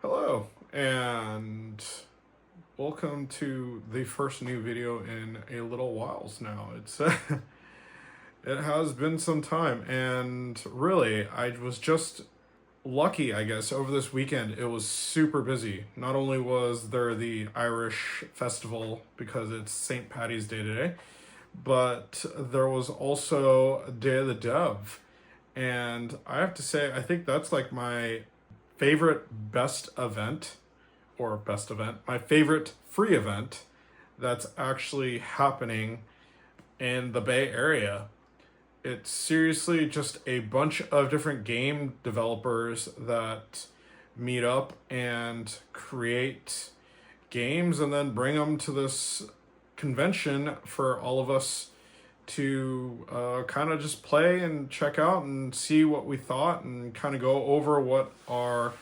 Hello, and welcome to the first new video in a little whiles now. It has been some time, and really, I was just lucky, I guess. Over this weekend, it was super busy. Not only was there the Irish festival because it's St. Paddy's Day today, but there was also Day of the Dove. And I have to say, I think that's like my favorite my favorite free event that's actually happening in the Bay Area. It's seriously just a bunch of different game developers that meet up and create games and then bring them to this convention for all of us to kind of just play and check out and see what we thought and kind of go over what our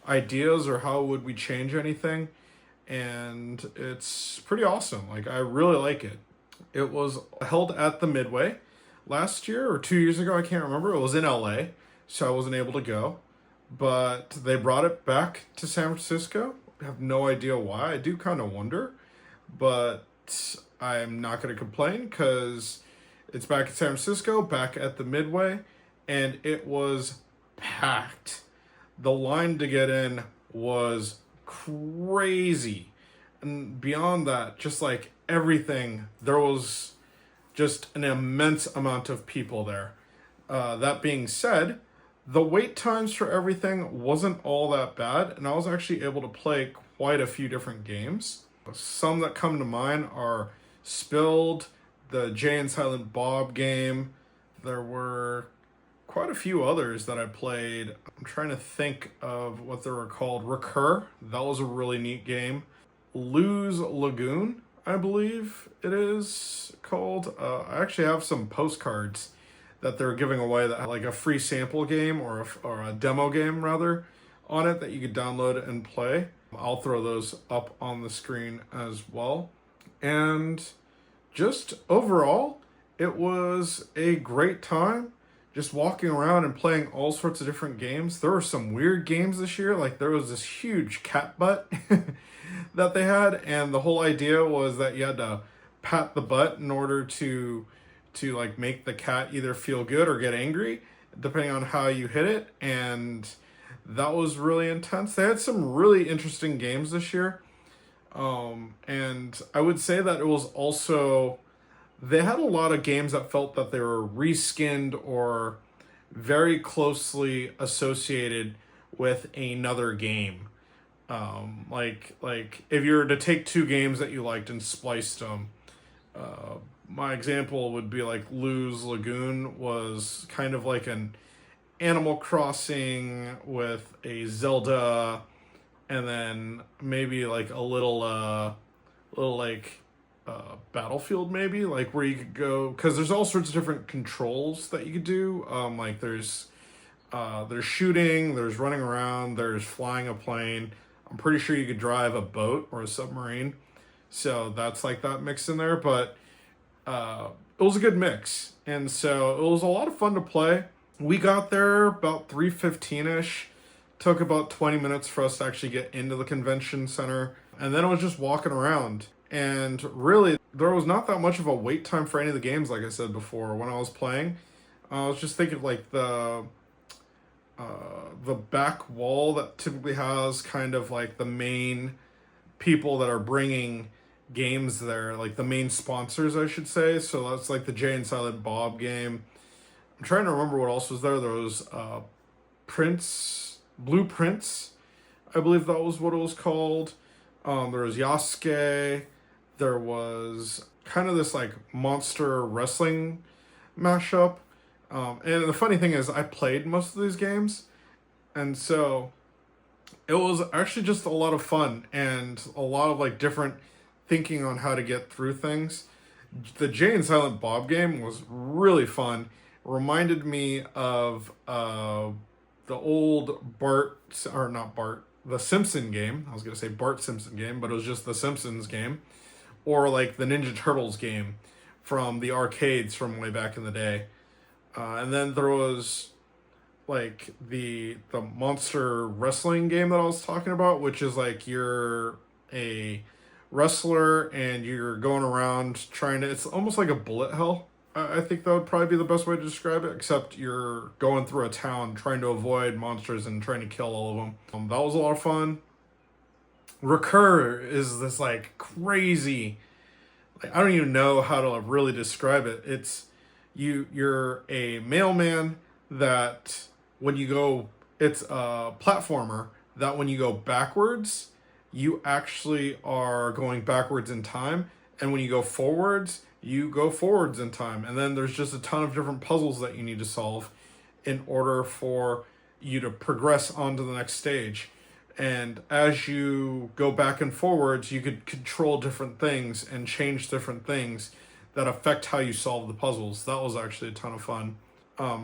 ideas or how would we change anything. And it's pretty awesome. Like, I really like it. It was held at the Midway last year or 2 years ago. I can't remember. It was in LA, so I wasn't able to go. But they brought it back to San Francisco. I have no idea why. I do kind of wonder. But I'm not going to complain because it's back in San Francisco, back at the Midway, and it was packed. The line to get in was crazy. And beyond that, just like everything, there was just an immense amount of people there. That being said, the wait times for everything wasn't all that bad, and I was actually able to play quite a few different games. Some that come to mind are Spilled, the Jay and Silent Bob game. There were quite a few others that I played. I'm trying to think of what they were called. Recur, that was a really neat game. Lose Lagoon, I believe it is called. I actually have some postcards that they're giving away that had like a free sample game or a demo game rather on it that you could download and play. I'll throw those up on the screen as well. And just overall, it was a great time just walking around and playing all sorts of different games. There were some weird games this year. Like, there was this huge cat butt that they had, and the whole idea was that you had to pat the butt in order to like make the cat either feel good or get angry, depending on how you hit it. And that was really intense. They had some really interesting games this year. And I would say that it was also, they had a lot of games that felt that they were reskinned or very closely associated with another game. Like if you were to take two games that you liked and spliced them, my example would be like Lose Lagoon was kind of like an Animal Crossing with a Zelda, and then maybe like a little Battlefield, maybe, like where you could go, because there's all sorts of different controls that you could do. Like there's shooting, there's running around, there's flying a plane. I'm pretty sure you could drive a boat or a submarine, so that's like that mix in there. But it was a good mix, and so it was a lot of fun to play. We got there about 3:15ish. Took about 20 minutes for us to actually get into the convention center, and then it was just walking around. And really, there was not that much of a wait time for any of the games, like I said before. When I was playing, I was just thinking like the back wall that typically has kind of like the main people that are bringing games there, like the main sponsors, I should say. So that's like the Jay and Silent Bob game. I'm trying to remember what else was there. There was Blueprints, I believe that was what it was called. There was Yasuke. There was kind of this like monster wrestling mashup. And the funny thing is, I played most of these games, and so it was actually just a lot of fun and a lot of like different thinking on how to get through things. The Jay and Silent Bob game was really fun. It reminded me of the old the Simpson game. I was going to say Bart Simpson game, but it was just the Simpsons game. Or like the Ninja Turtles game, from the arcades from way back in the day. And then there was like the monster wrestling game that I was talking about, which is like you're a wrestler and you're going around trying to. It's almost like a bullet hell. I think that would probably be the best way to describe it. Except you're going through a town trying to avoid monsters and trying to kill all of them. That was a lot of fun. Recur is this like crazy. Like, I don't even know how to really describe it. It's you're a mailman that when you go, it's a platformer that when you go backwards, you actually are going backwards in time. And when you go forwards, you go forwards in time. And then there's just a ton of different puzzles that you need to solve in order for you to progress onto the next stage. And as you go back and forwards, you could control different things and change different things that affect how you solve the puzzles. That was actually a ton of fun.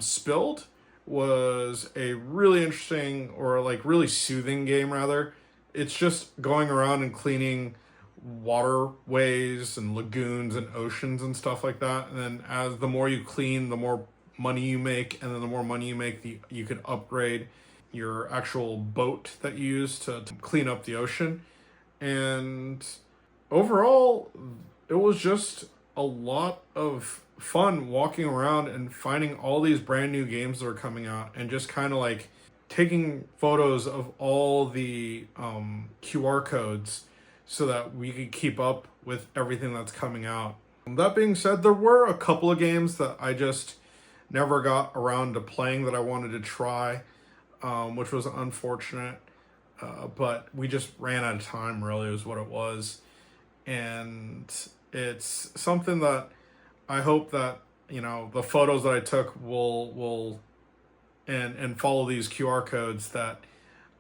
Spilled was a really interesting, or like really soothing game rather. It's just going around and cleaning waterways and lagoons and oceans and stuff like that. And then as the more you clean, the more money you make, and then the more money you make, you could upgrade your actual boat that you use to clean up the ocean. And overall, it was just a lot of fun walking around and finding all these brand new games that are coming out and just kind of like taking photos of all the QR codes so that we could keep up with everything that's coming out. That being said, there were a couple of games that I just never got around to playing that I wanted to try, which was unfortunate. But we just ran out of time, really, is what it was. And it's something that I hope that, you know, the photos that I took will and follow these QR codes, that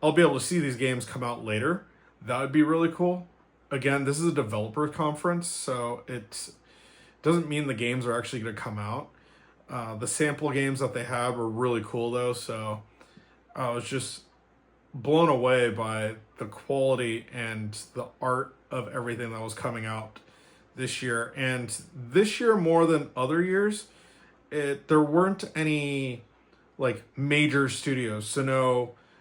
I'll be able to see these games come out later. That would be really cool. Again, this is a developer conference, so it doesn't mean the games are actually going to come out. The sample games that they have are really cool, though, so I was just blown away by the quality and the art of everything that was coming out this year. And this year, more than other years, there weren't any like major studios. So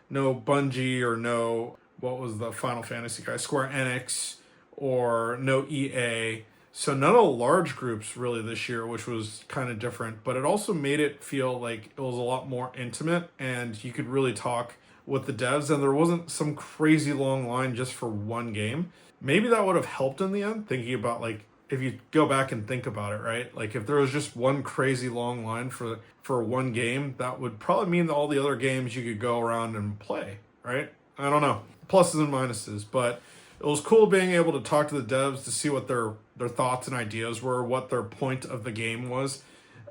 no Bungie, or no, what was the Final Fantasy guy, Square Enix, or no EA. So none of the large groups really this year, which was kind of different, but it also made it feel like it was a lot more intimate and you could really talk with the devs, and there wasn't some crazy long line just for one game. Maybe that would have helped in the end, thinking about like, if you go back and think about it, right? Like if there was just one crazy long line for one game, that would probably mean that all the other games you could go around and play, right? I don't know. Pluses and minuses, but it was cool being able to talk to the devs to see what their thoughts and ideas were, what their point of the game was,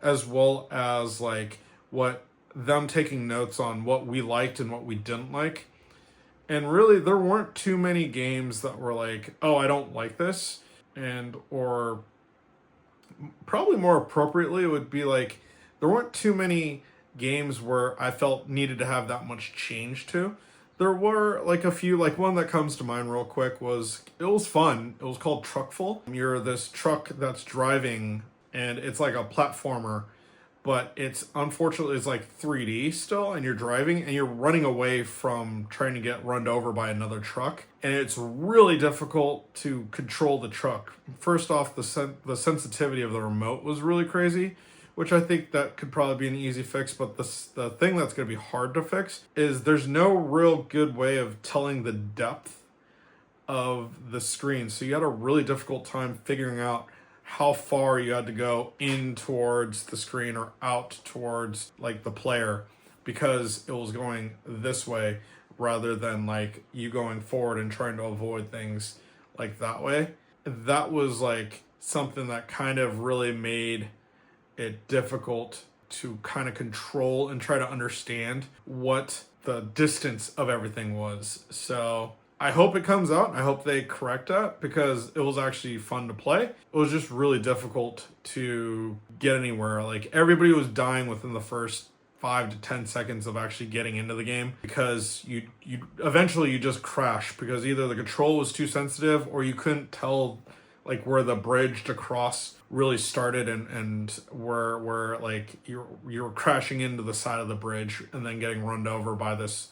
as well as like what them taking notes on what we liked and what we didn't like. And really, there weren't too many games that were like, oh, I don't like this. And, or probably more appropriately, it would be like, there weren't too many games where I felt needed to have that much change to. There were like a few, like one that comes to mind real quick was, it was fun. It was called Truckful. You're this truck that's driving, and it's like a platformer, but it's unfortunately it's like 3D still, and you're driving and you're running away from trying to get run over by another truck, and it's really difficult to control the truck. First off, the sensitivity of the remote was really crazy, which I think that could probably be an easy fix, but the thing that's going to be hard to fix is there's no real good way of telling the depth of the screen. So you had a really difficult time figuring out how far you had to go in towards the screen or out towards like the player, because it was going this way rather than like you going forward and trying to avoid things like that way. That was like something that kind of really made it difficult to kind of control and try to understand what the distance of everything was. So I hope it comes out. I hope they correct that, because it was actually fun to play. It was just really difficult to get anywhere. Like everybody was dying within the first 5 to 10 seconds of actually getting into the game, because you eventually you just crash because either the control was too sensitive or you couldn't tell like where the bridge to cross really started, and where like you're crashing into the side of the bridge and then getting run over by this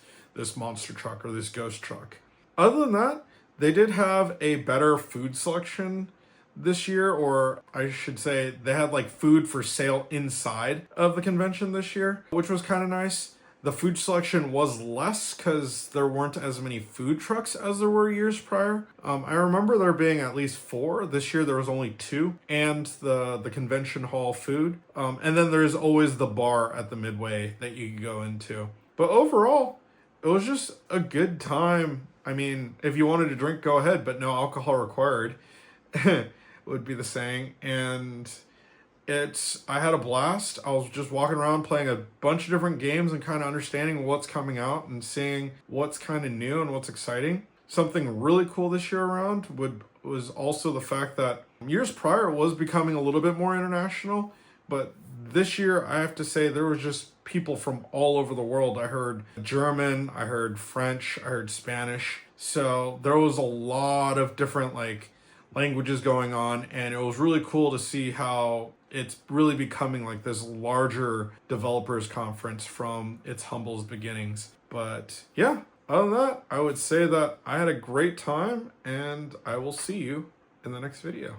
monster truck or this ghost truck. Other than that, they did have a better food selection this year, or I should say they had like food for sale inside of the convention this year, which was kind of nice. The food selection was less because there weren't as many food trucks as there were years prior. I remember there being at least 4. This year there was only 2, and the convention hall food. And then there's always the bar at the Midway that you can go into. But overall, it was just a good time. I mean, if you wanted to drink, go ahead, but no alcohol required. Would be the saying. And I had a blast. I was just walking around playing a bunch of different games and kind of understanding what's coming out and seeing what's kind of new and what's exciting. Something really cool this year around was also the fact that years prior it was becoming a little bit more international, but this year I have to say there was just people from all over the world. I heard German, I heard French, I heard Spanish. So there was a lot of different like languages going on, and it was really cool to see how it's really becoming like this larger developers conference from its humble beginnings. But yeah, other than that, I would say that I had a great time, and I will see you in the next video.